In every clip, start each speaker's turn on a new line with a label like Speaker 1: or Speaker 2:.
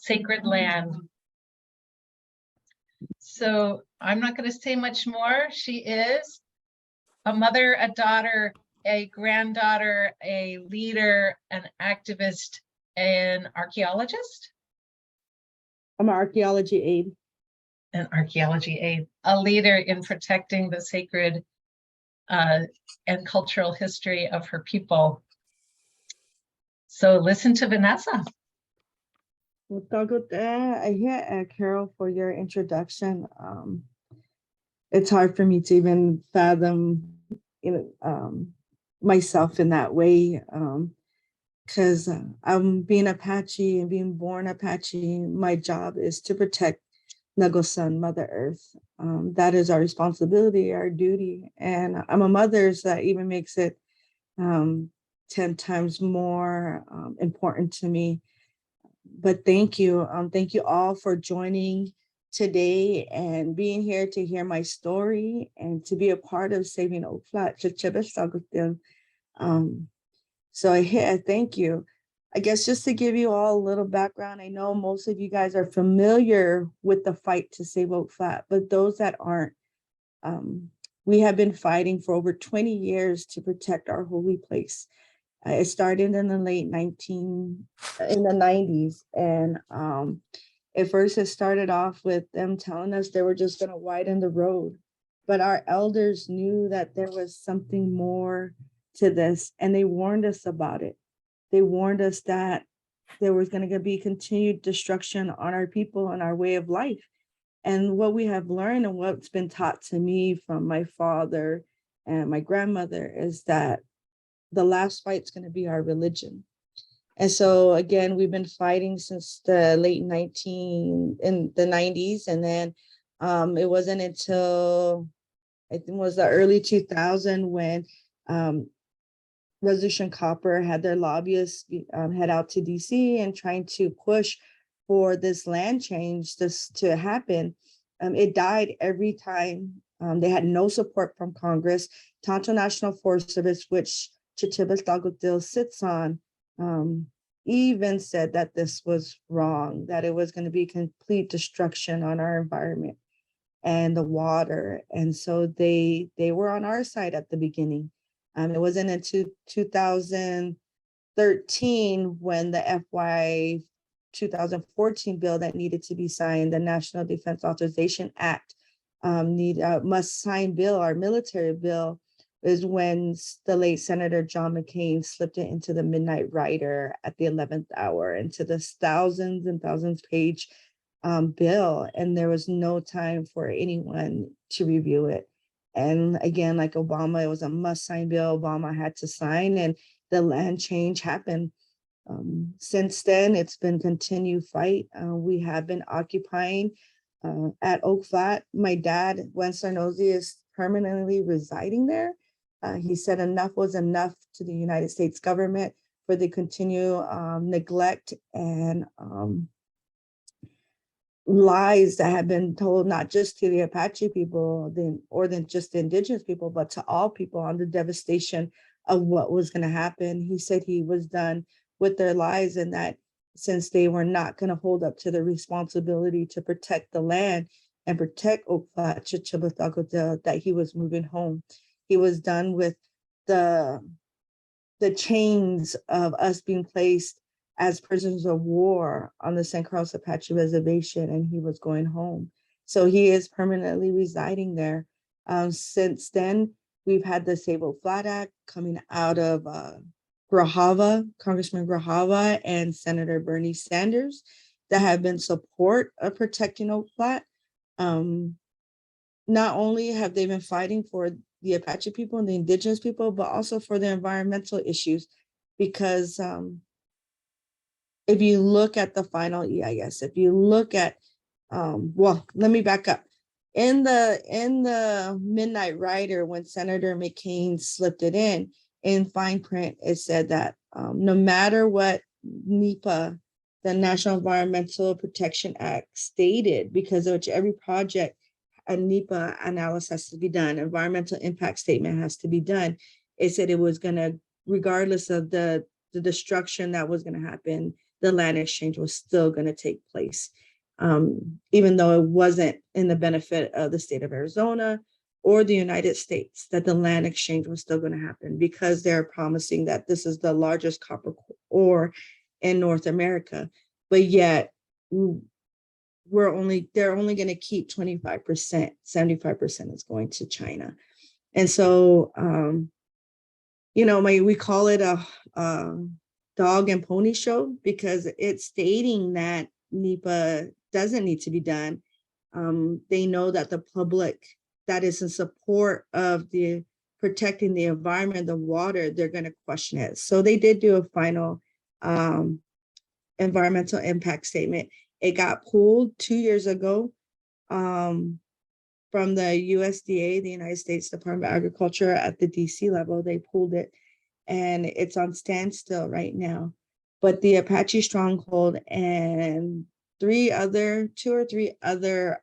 Speaker 1: sacred land. So I'm not going to say much more. She is a mother, a daughter, a granddaughter, a leader, an activist, an archaeologist.
Speaker 2: I'm an archaeology aide.
Speaker 1: An archaeology aide, a leader in protecting the sacred and cultural history of her people. So listen to Vanessa.
Speaker 2: Well, Carol, for your introduction. It's hard for me to even fathom, myself in that way, because I'm being Apache and being born Apache. My job is to protect Nagosan, Mother Earth. That is our responsibility, our duty. And I'm a mother, so that even makes it 10 times more important to me. But thank you. Thank you all for joining today and being here to hear my story and to be a part of Saving Oak Flat. So I thank you. I guess just to give you all a little background, I know most of you guys are familiar with the fight to save Oak Flat, but those that aren't, we have been fighting for over 20 years to protect our holy place. It started in the in the 90s. And at first it started off with them telling us they were just going to widen the road. But our elders knew that there was something more to this, and they warned us about it. They warned us that there was going to be continued destruction on our people and our way of life. And what we have learned and what's been taught to me from my father and my grandmother is that the last fight's going to be our religion. And so again, we've been fighting since the in the 90s. And then it wasn't until I think it was the early 2000s when Resolution Copper had their lobbyists head out to DC and trying to push for this land change to happen. It died every time. They had no support from Congress. Tonto National Forest Service, which Chichibas Dagotil sits on, even said that this was wrong, that it was going to be complete destruction on our environment and the water. And so they were on our side at the beginning. It wasn't until 2013 when the FY 2014 bill that needed to be signed, the National Defense Authorization Act, must sign bill, our military bill, is when the late Senator John McCain slipped it into the Midnight Rider at the 11th hour, into this thousands and thousands page bill. And there was no time for anyone to review it. And again, like Obama, it was a must sign bill. Obama had to sign, and the land change happened. Since then, it's been continued fight. We have been occupying at Oak Flat. My dad, Vanessa Nosie, is permanently residing there. He said enough was enough to the United States government for the continued neglect and lies that have been told, not just to the Apache people or just the indigenous people, but to all people on the devastation of what was going to happen. He said he was done with their lies, and that since they were not going to hold up to the responsibility to protect the land and protect Oak Flat, that he was moving home. He was done with the chains of us being placed as prisoners of war on the San Carlos Apache Reservation, and he was going home. So he is permanently residing there. Since then, we've had the Save Oak Flat Act coming out of Grijalva, Congressman Grijalva and Senator Bernie Sanders, that have been support of protecting Oak Flat. Not only have they been fighting for the Apache people and the indigenous people, but also for the environmental issues, because if you look at the final EIS, if you look at, well, let me back up. In the Midnight Rider, when Senator McCain slipped it in fine print, it said that no matter what NEPA, the National Environmental Protection Act, stated, because of every project, a NEPA analysis has to be done, environmental impact statement has to be done. It said it was going to, regardless of the destruction that was going to happen, the land exchange was still going to take place. Even though it wasn't in the benefit of the state of Arizona or the United States, that the land exchange was still going to happen because they're promising that this is the largest copper ore in North America. But yet they're only going to keep 25%, 75% is going to China. And so, we call it a dog and pony show because it's stating that NEPA doesn't need to be done. They know that the public that is in support of the protecting the environment, the water, they're going to question it. So they did do a final environmental impact statement. It got pulled 2 years ago from the USDA, the United States Department of Agriculture, at the DC level. They pulled it and it's on standstill right now. But the Apache Stronghold and two or three other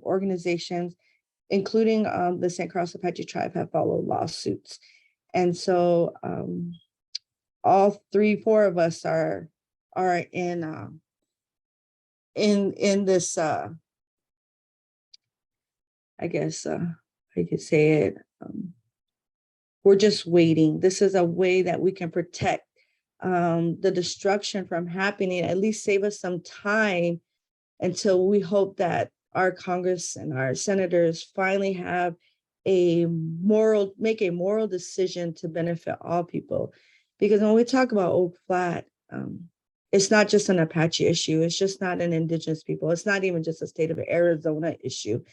Speaker 2: organizations, including the St. Croix Apache tribe, have followed lawsuits. And so all 4 of us are in this, I guess I could say it. We're just waiting. This is a way that we can protect the destruction from happening, at least save us some time until we hope that our Congress and our senators finally have make a moral decision to benefit all people. Because when we talk about Oak Flat, it's not just an Apache issue. It's just not an Indigenous people. It's not even just a state of Arizona issue.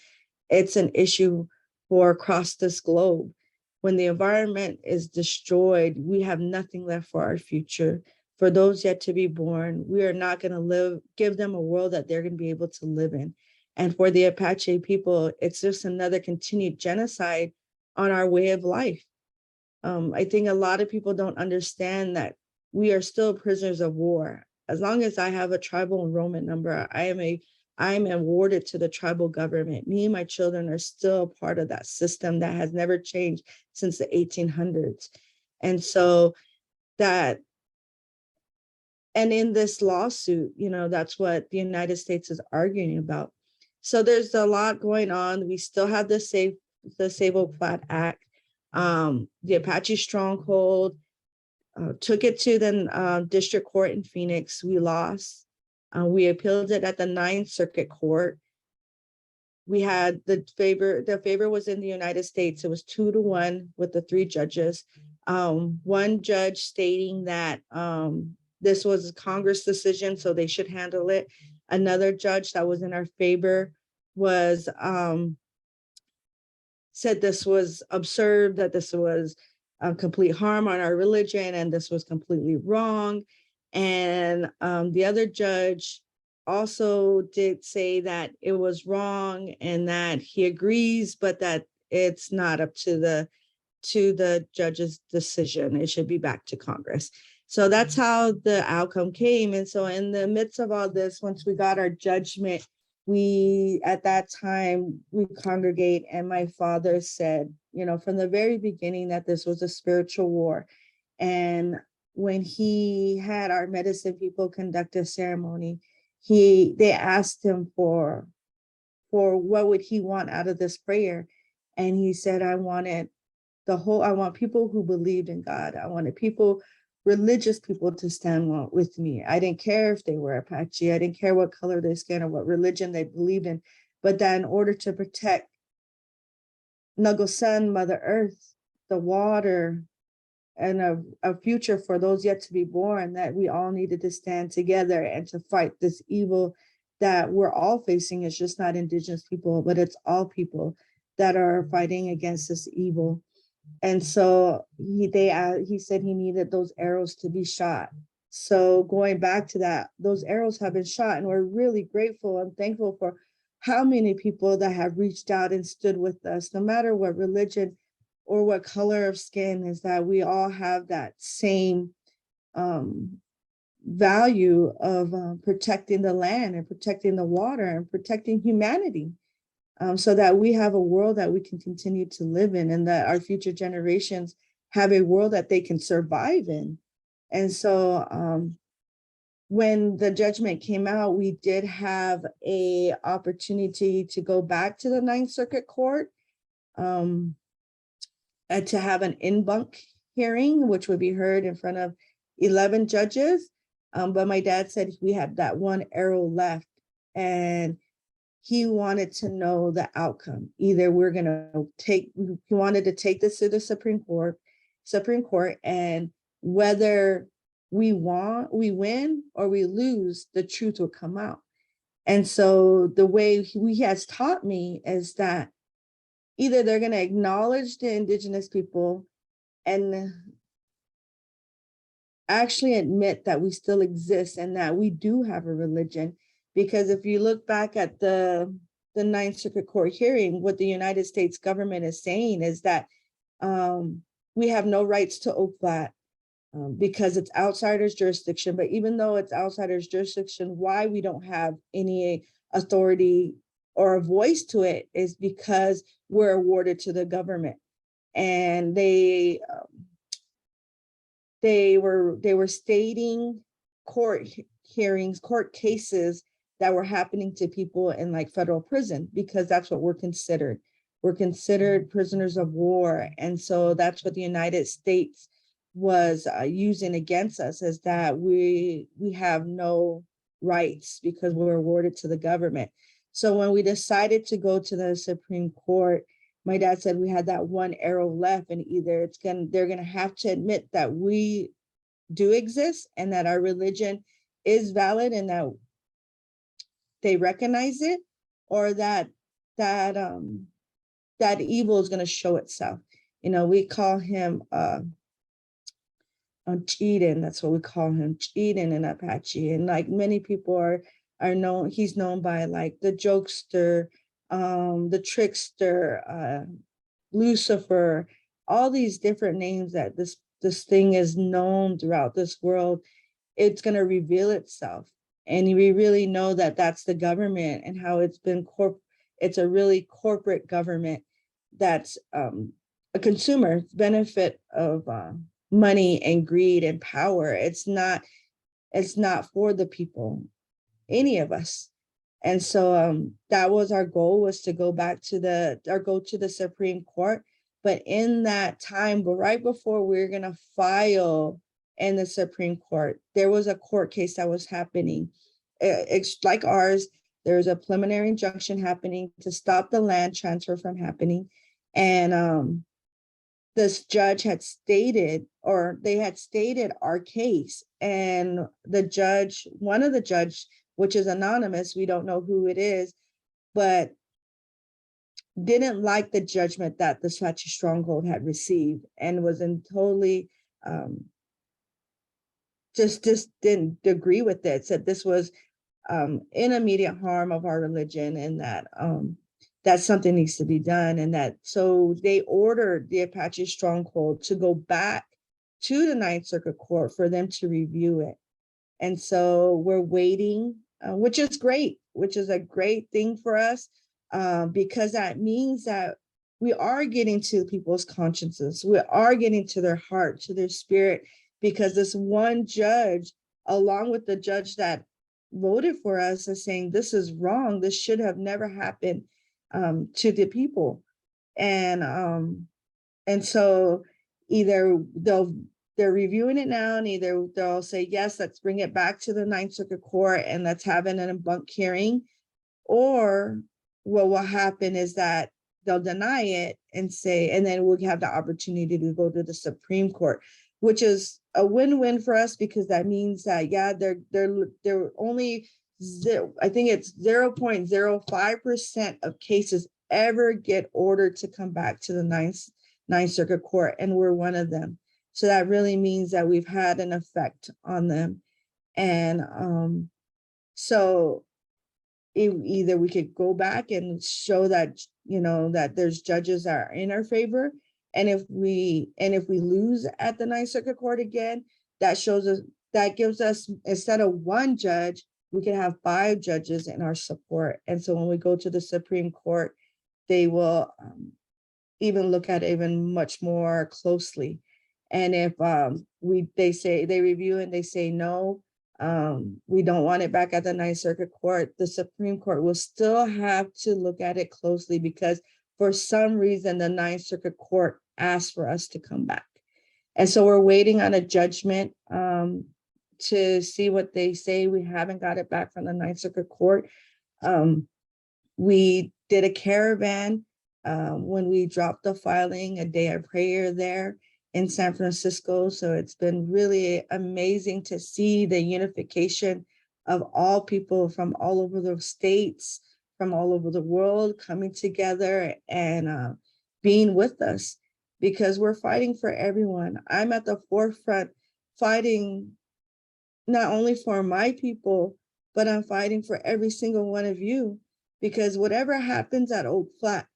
Speaker 2: It's an issue for across this globe. When the environment is destroyed, we have nothing left for our future. For those yet to be born, we are not going to give them a world that they're going to be able to live in. And for the Apache people, it's just another continued genocide on our way of life. I think a lot of people don't understand that we are still prisoners of war. As long as I have a tribal enrollment number, I'm awarded to the tribal government. Me and my children are still part of that system that has never changed since the 1800s. And so and in this lawsuit, that's what the United States is arguing about. So there's a lot going on. We still have the Save Oak Flat Act. The Apache Stronghold took it to the district court in Phoenix. We lost. We appealed it at the 9th Circuit Court. We had the favor was in the United States. It was 2-1 with the 3 judges. One judge stating that this was a Congress decision, so they should handle it. Another judge that was in our favor was said this was absurd, that this was a complete harm on our religion, and this was completely wrong. And the other judge also did say that it was wrong and that he agrees, but that it's not up to the judge's decision. It should be back to Congress. So that's how the outcome came. And so in the midst of all this, once we got our judgment, at that time, we congregate, and my father said, from the very beginning, that this was a spiritual war. And when he had our medicine people conduct a ceremony, they asked him for what would he want out of this prayer. And he said, I want people who believed in God. I wanted religious people to stand with me. I didn't care if they were Apache. I didn't care what color their skin or what religion they believed in, but that in order to protect Nuggle Sun, Mother Earth, the water, and a future for those yet to be born, that we all needed to stand together and to fight this evil that we're all facing. It's just not Indigenous people, but it's all people that are fighting against this evil. And so he said he needed those arrows to be shot. So going back to that, those arrows have been shot, and we're really grateful and thankful for how many people that have reached out and stood with us, no matter what religion or what color of skin, is that we all have that same value of protecting the land and protecting the water and protecting humanity. So that we have a world that we can continue to live in, and that our future generations have a world that they can survive in. And so when the judgment came out, we did have a opportunity to go back to the Ninth Circuit Court, and to have an in-banc hearing, which would be heard in front of 11 judges. But my dad said we had that one arrow left, and he wanted to know the outcome. Either we're gonna he wanted to take this to the Supreme Court, and whether we win or we lose, the truth will come out. And so the way he has taught me is that either they're going to acknowledge the indigenous people and actually admit that we still exist and that we do have a religion. Because if you look back at the Ninth Circuit Court hearing, what the United States government is saying is that we have no rights to Oak Flat because it's outsiders' jurisdiction. But even though it's outsiders' jurisdiction, why we don't have any authority or a voice to it is because we're awarded to the government. And they were stating court hearings, court cases that were happening to people in like federal prison, because that's what we're considered. We're considered prisoners of war. And so that's what the United States was using against us, is that we have no rights because we're awarded to the government. So when we decided to go to the Supreme Court, my dad said we had that one arrow left, and either they're gonna have to admit that we do exist and that our religion is valid and that they recognize it, or that evil is gonna show itself. You know, we call him Cheatin, that's what we call him, Cheatin in Apache. And like many people are known, he's known by like the jokester, the trickster, Lucifer, all these different names that this thing is known throughout this world. It's going to reveal itself. And we really know that that's the government and how it's been it's a really corporate government that's a consumer benefit of money and greed and power. It's not for the people, any of us. And so that was our goal, was to go back to the Supreme Court. But in that time, but right before we were going to file in the Supreme Court, there was a court case that was happening. It's like ours. There was a preliminary injunction happening to stop the land transfer from happening. And this judge had stated, or they had stated our case. And the judge, one of the judge, which is anonymous, we don't know who it is, but didn't like the judgment that the Apache Stronghold had received, and was in totally just didn't agree with it. Said this was in immediate harm of our religion, and that something needs to be done. And that so they ordered the Apache Stronghold to go back to the Ninth Circuit Court for them to review it. And so we're waiting, which is great, which is a great thing for us, because that means that we are getting to people's consciences. We are getting to their heart, to their spirit, because this one judge, along with the judge that voted for us, is saying this is wrong. This should have never happened to the people. And so either they're reviewing it now, and either they'll say, yes, let's bring it back to the Ninth Circuit Court and let's have an in-banc hearing, or what will happen is that they'll deny it and say, and then we'll have the opportunity to go to the Supreme Court, which is a win-win for us, because that means that, yeah, they're only, I think it's 0.05% of cases ever get ordered to come back to the Ninth Circuit Court, and we're one of them. So that really means that we've had an effect on them. And so either we could go back and show that, you know, that there's judges that are in our favor. And if we lose at the Ninth Circuit Court again, that gives us, instead of one judge, we can have 5 judges in our support. And so when we go to the Supreme Court, they will even look at it even much more closely. And if they review and they say no, We don't want it back at the Ninth Circuit Court. The Supreme Court will still have to look at it closely because for some reason, the Ninth Circuit Court asked for us to come back. And so we're waiting on a judgment to see what they say. We haven't got it back from the Ninth Circuit Court. We did a caravan when we dropped the filing, a day of prayer there in San Francisco. So it's been really amazing to see the unification of all people from all over the states, from all over the world coming together and being with us, because we're fighting for everyone. I'm at the forefront fighting not only for my people, but I'm fighting for every single one of you, because whatever happens at Oak Flat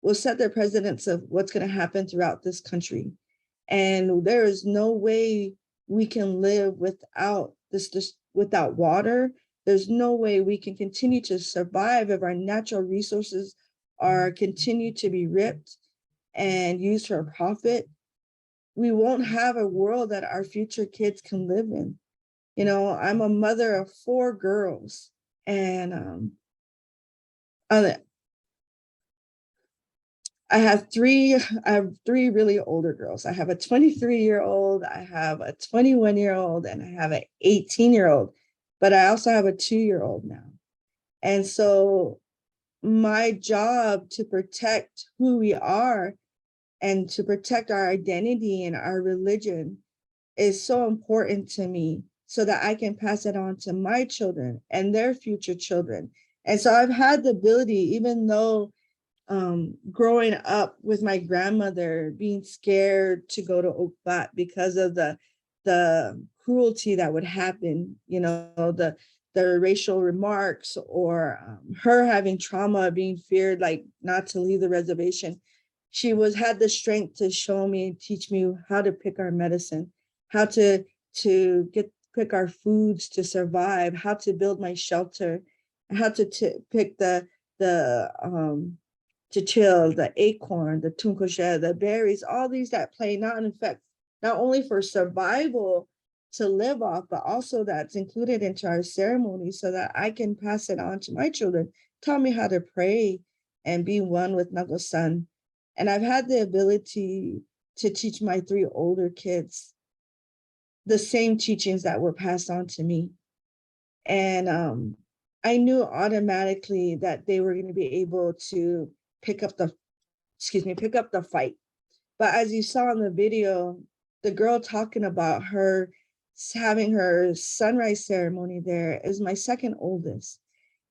Speaker 2: will set the precedence of what's going to happen throughout this country. And there is no way we can live without without water. There's no way we can continue to survive if our natural resources are continue to be ripped and used for profit. We won't have a world that our future kids can live in. You know, I'm a mother of 4 girls, and I have three really older girls. I have a 23-year-old, I have a 21-year-old, and I have an 18-year-old, but I also have a 2-year-old now. And so my job to protect who we are and to protect our identity and our religion is so important to me, so that I can pass it on to my children and their future children. And so I've had the ability, even though growing up with my grandmother being scared to go to Oak Flat because of the cruelty that would happen, you know, the racial remarks, or her having trauma, being feared, like not to leave the reservation. She had the strength to show me and teach me how to pick our medicine, how to pick our foods to survive, how to build my shelter, how to pick the chill, the acorn, the tunkoshe, the berries, all these that play not only for survival to live off, but also that's included into our ceremony, so that I can pass it on to my children. Taught me how to pray and be one with Nago-san. And I've had the ability to teach my 3 older kids the same teachings that were passed on to me. And I knew automatically that they were going to be able to pick up the fight. But as you saw in the video, the girl talking about her having her sunrise ceremony there is my second oldest.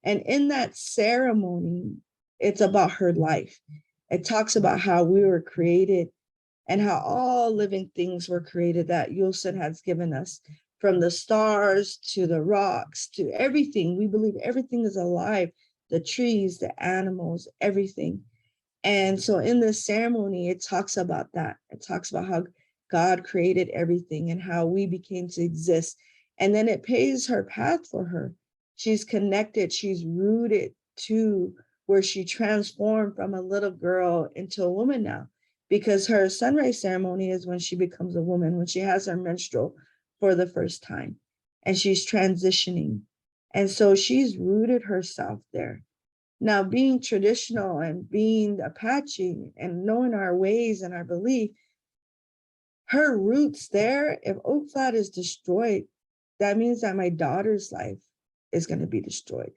Speaker 2: And in that ceremony, it's about her life. It talks about how we were created and how all living things were created that Yulsen has given us, from the stars to the rocks to everything. We believe everything is alive, the trees, the animals, everything. And so in this ceremony, it talks about that. It talks about how God created everything and how we became to exist. And then it paves her path for her. She's connected, she's rooted to where she transformed from a little girl into a woman now, because her sunrise ceremony is when she becomes a woman, when she has her menstrual for the first time, and she's transitioning. And so she's rooted herself there. Now, being traditional and being Apache and knowing our ways and our belief, her roots there, if Oak Flat is destroyed, that means that my daughter's life is going to be destroyed.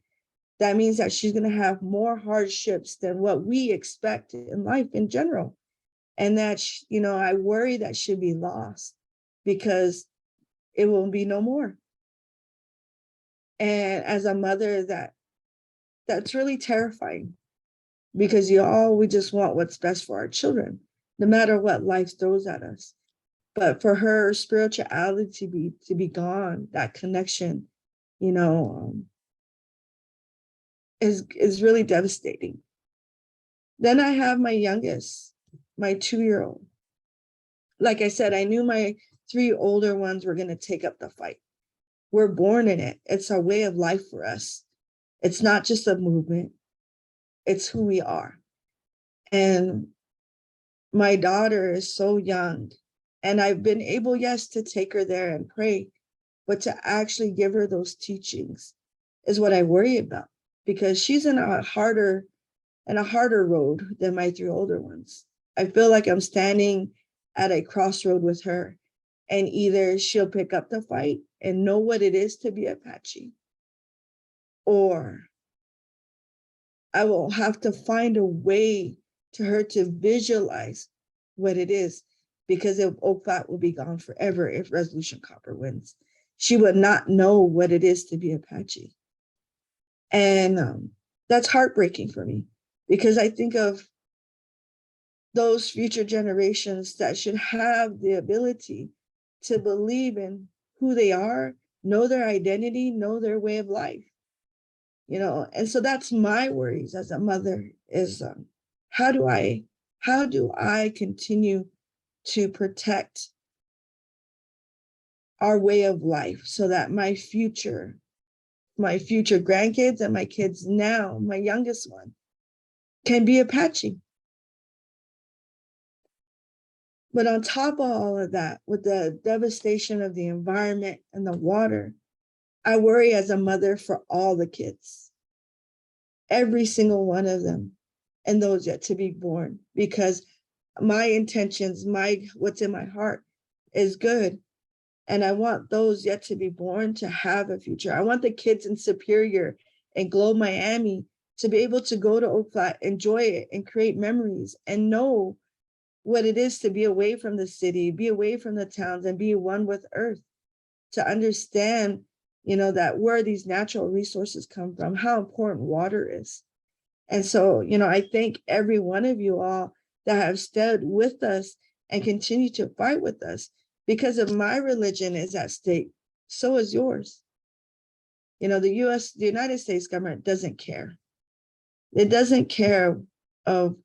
Speaker 2: That means that she's going to have more hardships than what we expect in life in general. And that, you know, I worry that she'll be lost because it will be no more. And as a mother, that's really terrifying, because we just want what's best for our children, no matter what life throws at us. But for her spirituality to be gone, that connection, you know, is really devastating. Then I have my youngest, my 2-year-old. Like I said, I knew my 3 older ones were going to take up the fight. We're born in it. It's our way of life for us. It's not just a movement. It's who we are. And my daughter is so young, and I've been able, yes, to take her there and pray, but to actually give her those teachings is what I worry about, because she's in a harder road than my three older ones. I feel like I'm standing at a crossroad with her, and either she'll pick up the fight and know what it is to be Apache, or I will have to find a way to her to visualize what it is, because Oak Flat will be gone forever if Resolution Copper wins. She would not know what it is to be Apache. And that's heartbreaking for me, because I think of those future generations that should have the ability to believe in who they are, know their identity, know their way of life. And so that's my worries as a mother is, how do I continue to protect our way of life so that my future grandkids and my kids now, my youngest one, can be Apache. But on top of all of that, with the devastation of the environment and the water, I worry as a mother for all the kids, every single one of them, and those yet to be born, because my intentions, what's in my heart is good. And I want those yet to be born to have a future. I want the kids in Superior and Globe, Miami to be able to go to Oak Flat, enjoy it, and create memories and know what it is to be away from the city, be away from the towns, and be one with Earth, to understand, that where these natural resources come from, how important water is. And so, I thank every one of you all that have stood with us and continue to fight with us, because if my religion is at stake, so is yours. The United States government doesn't care. It doesn't care of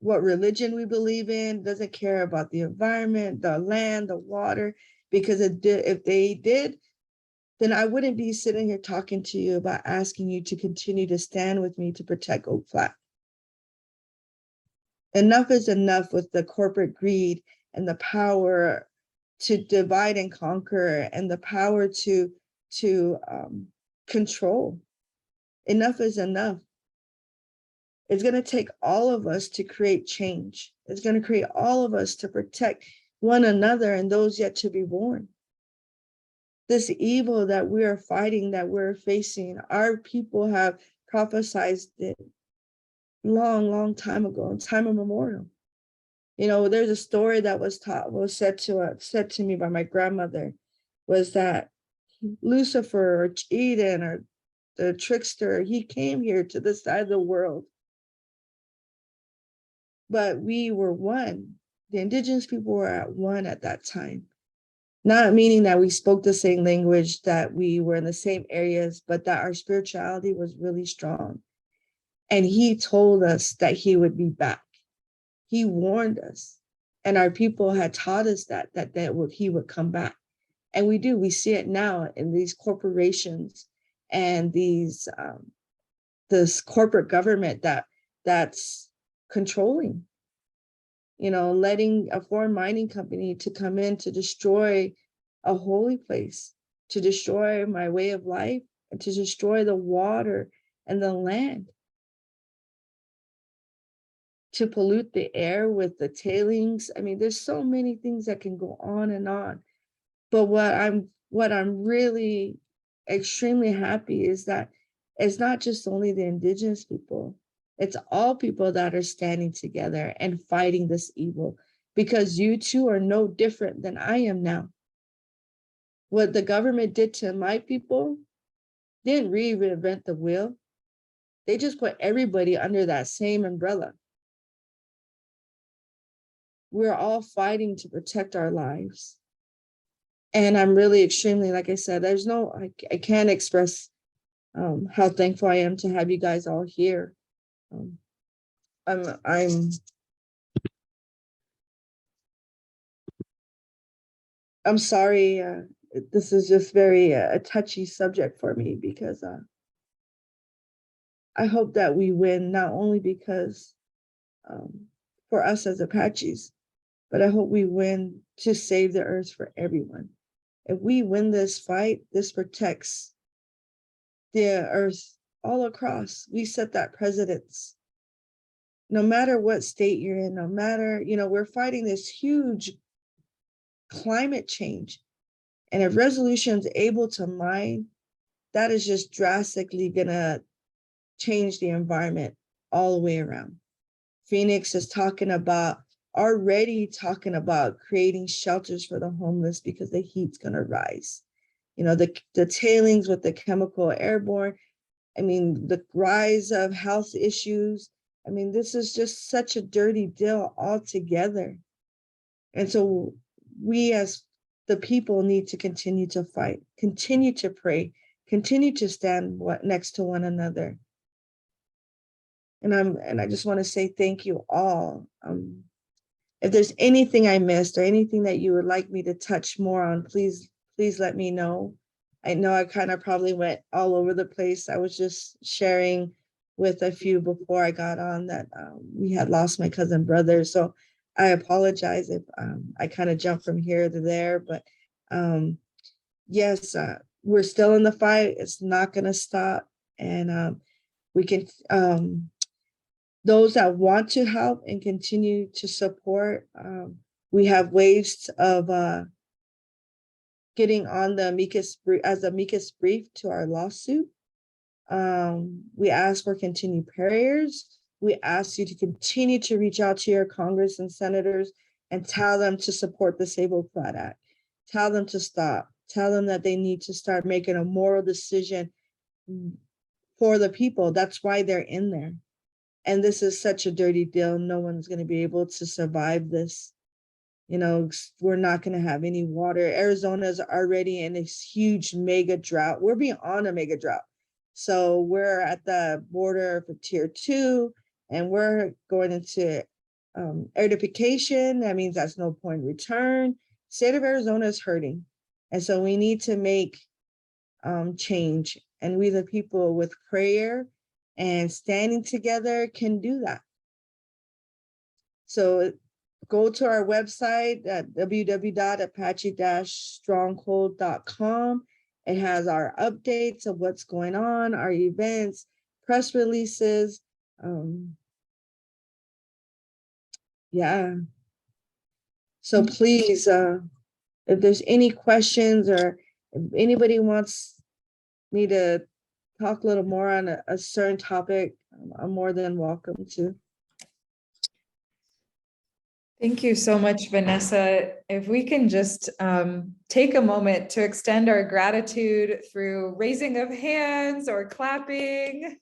Speaker 2: what religion we believe in, doesn't care about the environment, the land, the water, because if they did, then I wouldn't be sitting here talking to you about asking you to continue to stand with me to protect Oak Flat. Enough is enough with the corporate greed and the power to divide and conquer, and the power to control. Enough is enough. It's going to take all of us to create change. It's going to create all of us to protect one another and those yet to be born. This evil that we are fighting, that we're facing, our people have prophesied it long time ago, in time immemorial. There's a story that was said to me by my grandmother, was that Lucifer or Eden or the trickster, he came here to this side of the world. But we were one. The indigenous people were at one at that time. Not meaning that we spoke the same language, that we were in the same areas, but that our spirituality was really strong. And he told us that he would be back. He warned us. And our people had taught us that he would come back. And we do. We see it now in these corporations and this corporate government that's controlling, letting a foreign mining company to come in to destroy a holy place, to destroy my way of life, and to destroy the water and the land, to pollute the air with the tailings. I mean, there's so many things that can go on and on. But what I'm really extremely happy is that it's not just only the indigenous people, it's all people that are standing together and fighting this evil, because you too are no different than I am now. What the government did to my people didn't reinvent the wheel. They just put everybody under that same umbrella. We're all fighting to protect our lives. And I'm really extremely, like I said, I can't express how thankful I am to have you guys all here. I'm sorry. This is just very a touchy subject for me, because I hope that we win, not only because for us as Apaches, but I hope we win to save the earth for everyone. If we win this fight, this protects the earth all across. We set that precedence. No matter what state you're in, no matter, we're fighting this huge climate change. And if resolution's able to mine, that is just drastically gonna change the environment all the way around. Phoenix is already talking about creating shelters for the homeless because the heat's gonna rise. The tailings with the chemical airborne, the rise of health issues. This is just such a dirty deal altogether. And so we as the people need to continue to fight, continue to pray, continue to stand next to one another. And I just want to say thank you all. If there's anything I missed or anything that you would like me to touch more on, please let me know. I know I kind of probably went all over the place. I was just sharing with a few before I got on that we had lost my cousin brother. So I apologize if I kind of jumped from here to there, but yes, we're still in the fight. It's not going to stop. And we can, those that want to help and continue to support, we have ways of getting on the amicus brief to our lawsuit. We ask for continued prayers. We ask you to continue to reach out to your Congress and senators and tell them to support the Save Oak Flat Act. Tell them to stop. Tell them that they need to start making a moral decision for the people. That's why they're in there. And this is such a dirty deal. No one's going to be able to survive this. We're not going to have any water. Arizona's already in this huge mega drought. We're beyond a mega drought. So we're at the border for tier 2, and we're going into airification. That means that's no point return. State of Arizona is hurting. And so we need to make change. And we, the people, with prayer and standing together, can do that. So go to our website at www.apache-stronghold.com. It has our updates of what's going on, our events, press releases. Yeah. So please, if there's any questions or if anybody wants me to talk a little more on a certain topic, I'm more than welcome to.
Speaker 3: Thank you so much, Vanessa. If we can just take a moment to extend our gratitude through raising of hands or clapping,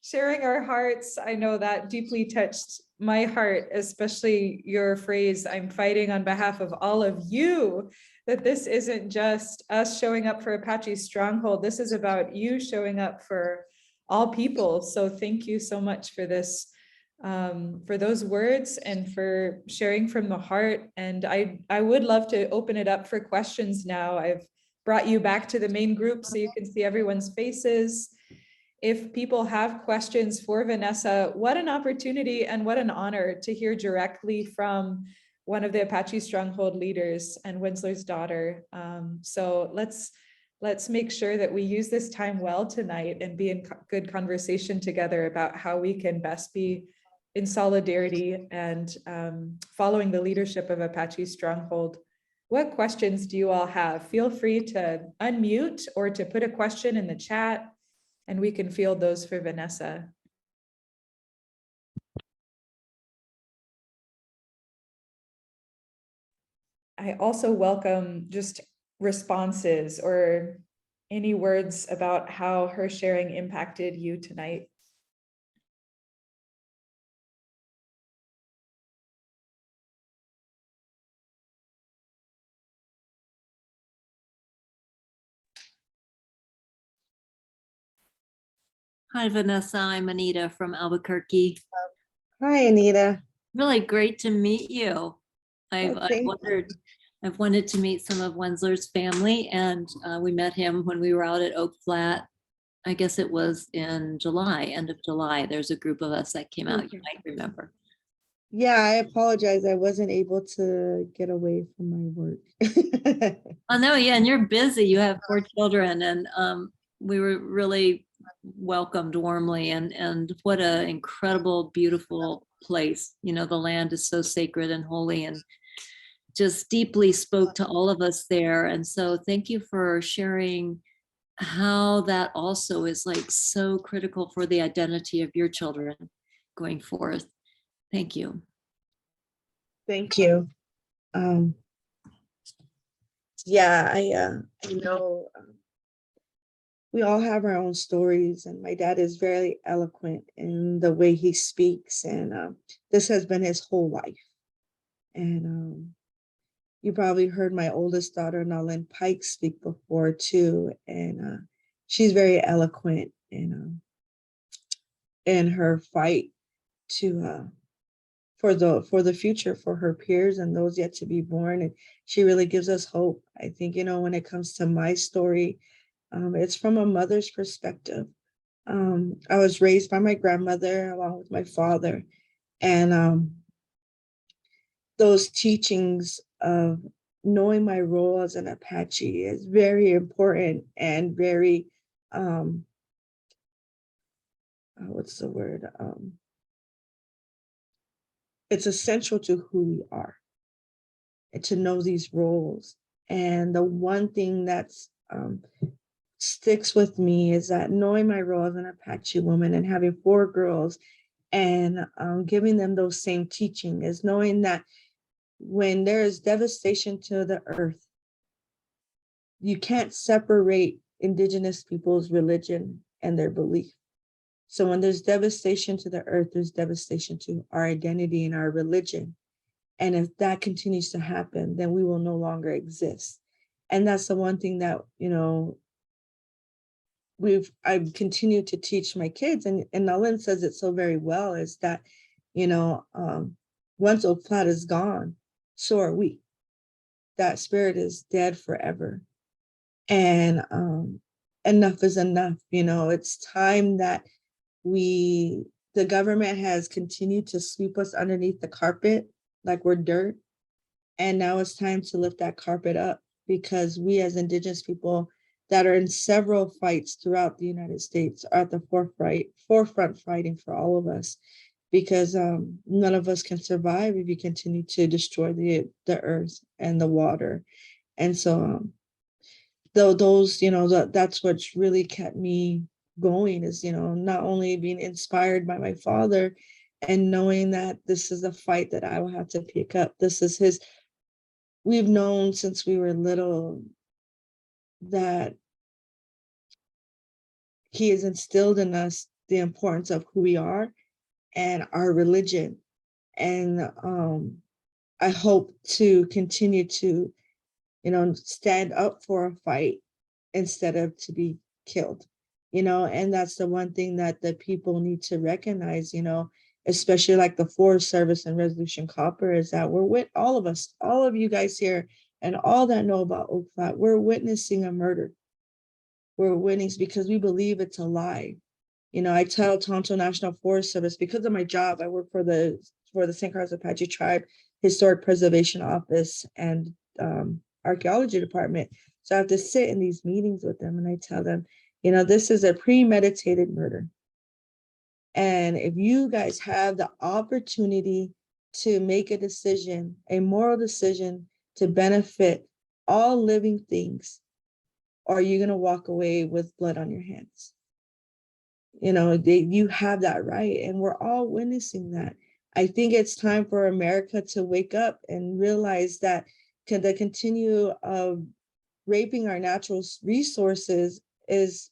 Speaker 3: sharing our hearts. I know that deeply touched my heart, especially your phrase, I'm fighting on behalf of all of you, that this isn't just us showing up for Apache Stronghold. This is about you showing up for all people. So thank you so much for this. For those words and for sharing from the heart. And I would love to open it up for questions now. I've brought you back to the main group so you can see everyone's faces. If people have questions for Vanessa, what an opportunity and what an honor to hear directly from one of the Apache Stronghold leaders and Winsler's daughter. So let's make sure that we use this time well tonight and be in good conversation together about how we can best be in solidarity and following the leadership of Apache Stronghold. What questions do you all have? Feel free to unmute or to put a question in the chat and we can field those for Vanessa. I also welcome just responses or any words about how her sharing impacted you tonight.
Speaker 4: Hi, Vanessa. I'm Anita from Albuquerque.
Speaker 2: Hi, Anita.
Speaker 4: Really great to meet you. I've wanted to meet some of Wensler's family, and we met him when we were out at Oak Flat. I guess it was in July, end of July. There's a group of us that came out, you might remember.
Speaker 2: Yeah, I apologize. I wasn't able to get away from my work.
Speaker 4: Oh, no, yeah, and you're busy. You have 4 children, and we were really welcomed warmly, and what an incredible, beautiful place. You know, the land is so sacred and holy, and just deeply spoke to all of us there. And so thank you for sharing how that also is like so critical for the identity of your children going forth. Thank you.
Speaker 2: Thank you. Um, yeah, I know we all have our own stories, and my dad is very eloquent in the way he speaks, and this has been his whole life. And you probably heard my oldest daughter, Nalin Pike, speak before too, and she's very eloquent in her fight to for the future for her peers and those yet to be born, and she really gives us hope. I think, when it comes to my story, it's from a mother's perspective. I was raised by my grandmother along with my father, and those teachings of knowing my role as an Apache is very important and very what's the word? It's essential to who we are, and to know these roles. And the one thing that's sticks with me is that knowing my role as an Apache woman and having 4 girls, and giving them those same teaching, is knowing that when there is devastation to the earth, you can't separate Indigenous people's religion and their belief. So when there's devastation to the earth, there's devastation to our identity and our religion. And if that continues to happen, then we will no longer exist. And that's the one thing that, I've continued to teach my kids, and Nalin says it so very well, is that, once Oak Flat is gone, so are we. That spirit is dead forever. And enough is enough. It's time that the government has continued to sweep us underneath the carpet like we're dirt. And now it's time to lift that carpet up, because we as Indigenous people that are in several fights throughout the United States are at the forefront fighting for all of us, because none of us can survive if you continue to destroy the earth and the water. And so those, that's what's really kept me going, is, not only being inspired by my father and knowing that this is a fight that I will have to pick up. This is we've known since we were little that he has instilled in us the importance of who we are and our religion. And I hope to continue to, stand up for a fight instead of to be killed, and that's the one thing that the people need to recognize, especially like the Forest Service and Resolution Copper, is that we're with all of us, all of you guys here, and all that know about Oak Flat, we're witnessing a murder. We're witnessing because we believe it's alive. I tell Tonto National Forest Service, because of my job, I work for the St. Carlos Apache Tribe Historic Preservation Office and Archaeology Department. So I have to sit in these meetings with them, and I tell them, this is a premeditated murder. And if you guys have the opportunity to make a decision, a moral decision to benefit all living things, are you going to walk away with blood on your hands? You have that right, and we're all witnessing that. I think it's time for America to wake up and realize that the continue of raping our natural resources is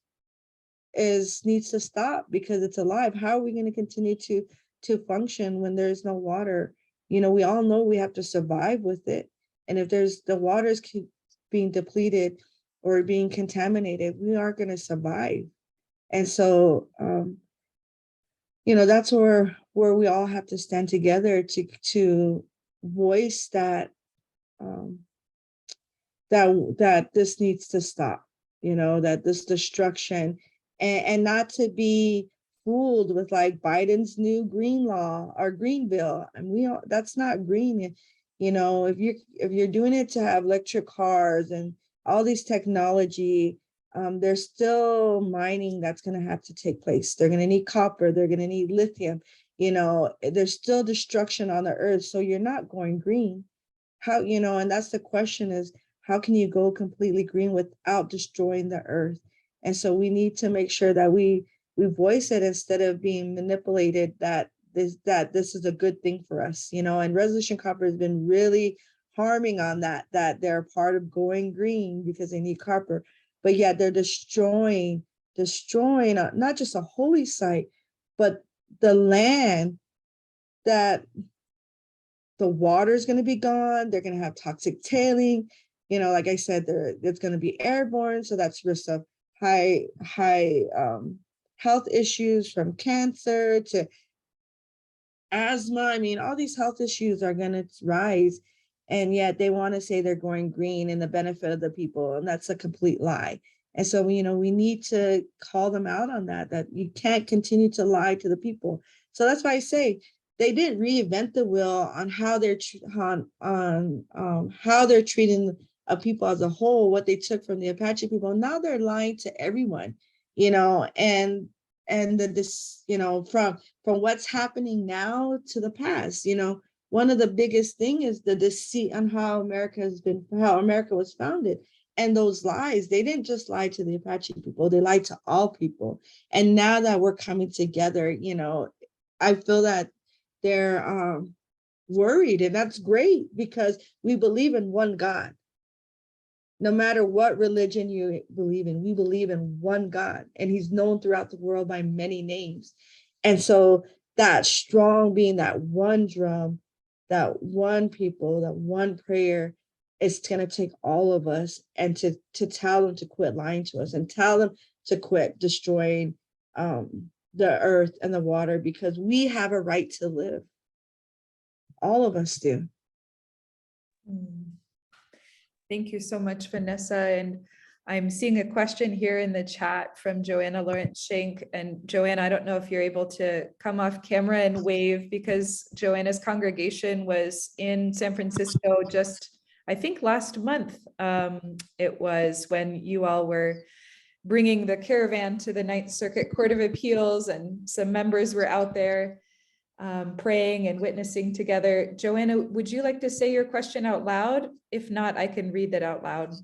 Speaker 2: needs to stop, because it's alive. How are we going to continue to function when there's no water? We all know we have to survive with it, and if the waters keep being depleted or being contaminated, we aren't going to survive. And so that's where we all have to stand together to voice that that this needs to stop, that this destruction, and not to be fooled with like Biden's new green law or green bill, and that's not green. You know, if you're doing it to have electric cars and all these technology, there's still mining that's going to have to take place. They're going to need copper. They're going to need lithium. You know, there's still destruction on the earth. So you're not going green. How, you know, and that's the question is, how can you go completely green without destroying the earth? And so we need to make sure that we voice it instead of being manipulated that this is a good thing for us, you know. And Resolution Copper has been really harming on that they're part of going green because they need copper, but yet they're destroying not just a holy site, but the land that the water is going to be gone. They're going to have toxic tailing. You know, like I said, it's going to be airborne. So that's risk of high health issues from cancer to asthma. I mean, all these health issues are going to rise. And yet they want to say they're going green in the benefit of the people. And that's a complete lie. And so, you know, we need to call them out on that you can't continue to lie to the people. So that's why I say, they didn't reinvent the wheel on how they're how they're treating people as a whole, what they took from the Apache people. Now they're lying to everyone, you know, and this, you know, from what's happening now to the past, you know, one of the biggest thing is the deceit on how America was founded. And those lies, they didn't just lie to the Apache people, they lied to all people. And now that we're coming together, you know, I feel that they're worried, and that's great because we believe in one God. No matter what religion you believe in, we believe in one God, and he's known throughout the world by many names. And so that strong being that one drum, that one people, that one prayer, it's going to take all of us and to tell them to quit lying to us and tell them to quit destroying the earth and the water, because we have a right to live. All of us do.
Speaker 3: Thank you so much, Vanessa. And I'm seeing a question here in the chat from Joanna Lawrence Shank. And Joanna, I don't know if you're able to come off camera and wave, because Joanna's congregation was in San Francisco just, I think, last month. It was when you all were bringing the caravan to the Ninth Circuit Court of Appeals, and some members were out there praying and witnessing together. Joanna, would you like to say your question out loud? If not, I can read that out loud.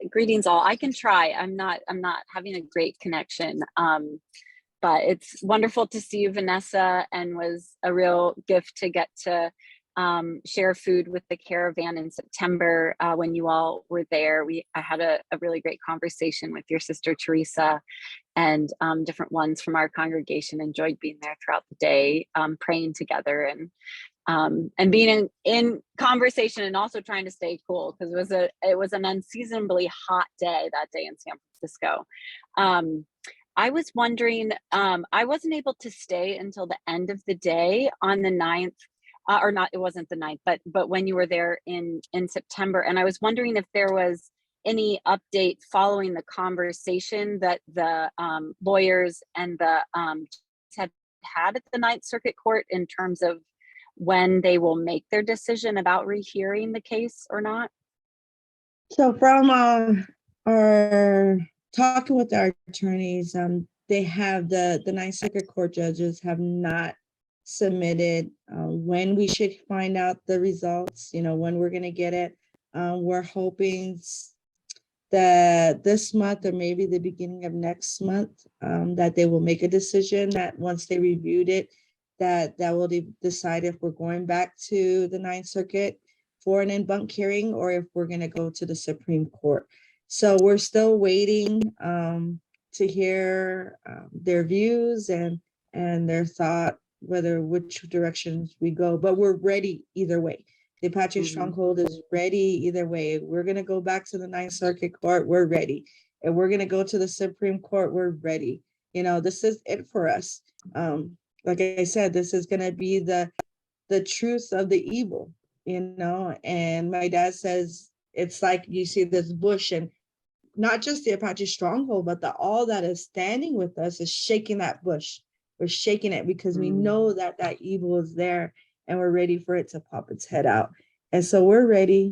Speaker 5: Greetings all. I can try. I'm not having a great connection. But it's wonderful to see you, Vanessa, and was a real gift to get to share food with the caravan in September when you all were there. I had a really great conversation with your sister Teresa and different ones from our congregation. Enjoyed being there throughout the day, praying together and being in conversation, and also trying to stay cool because it was an unseasonably hot day that day in San Francisco. I was wondering, I wasn't able to stay until the end of the day on the 9th. Or not, it wasn't the 9th, but when you were there in September. And I was wondering if there was any update following the conversation that the lawyers and the had at the Ninth Circuit Court in terms of when they will make their decision about rehearing the case or not.
Speaker 2: So from our talking with our attorneys, they have the Ninth Circuit Court judges have not submitted when we should find out the results, you know, when we're going to get it. We're hoping that this month or maybe the beginning of next month, that they will make a decision, that once they reviewed it, that will decide if we're going back to the Ninth Circuit for an en banc hearing or if we're going to go to the Supreme Court. So we're still waiting to hear their views and their thought, which directions we go, but we're ready either way. The Apache Stronghold is ready either way. We're going to go back to the Ninth Circuit Court, we're ready. And we're going to go to the Supreme Court, we're ready. You know, this is it for us. Like I said, this is going to be the truth of the evil, you know. And my dad says, it's like you see this bush and not just the Apache Stronghold, but the all that is standing with us is shaking that bush. We're shaking it because we know that that evil is there and we're ready for it to pop its head out. And so we're ready